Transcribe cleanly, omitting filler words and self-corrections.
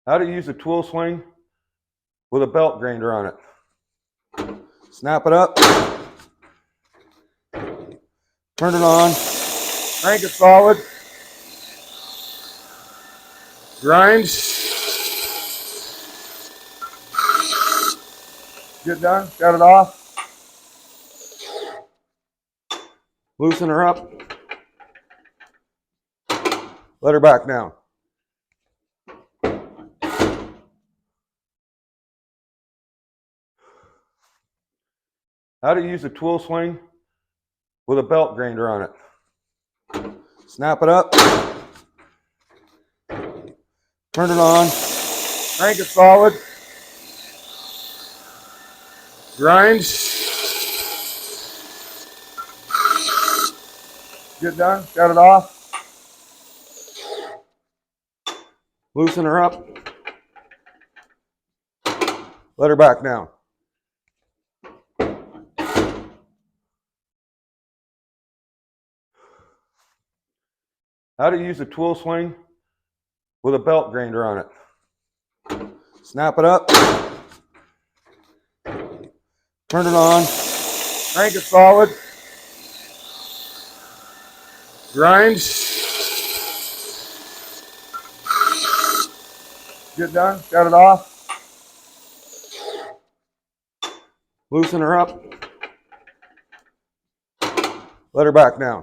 How to use a tool swing with a belt grinder on it. Snap it up, turn it on, crank it solid, grind, get done, got it off, loosen her up, let her back down. How to use a tool swing with a belt grinder on it. Snap it up, turn it on, crank it solid, grind, get done, got it off, loosen her up, let her back down. How to use a tool swing with a belt grinder on it. Snap it up, turn it on, crank it solid, grind, get done, got it off, loosen her up, let her back down.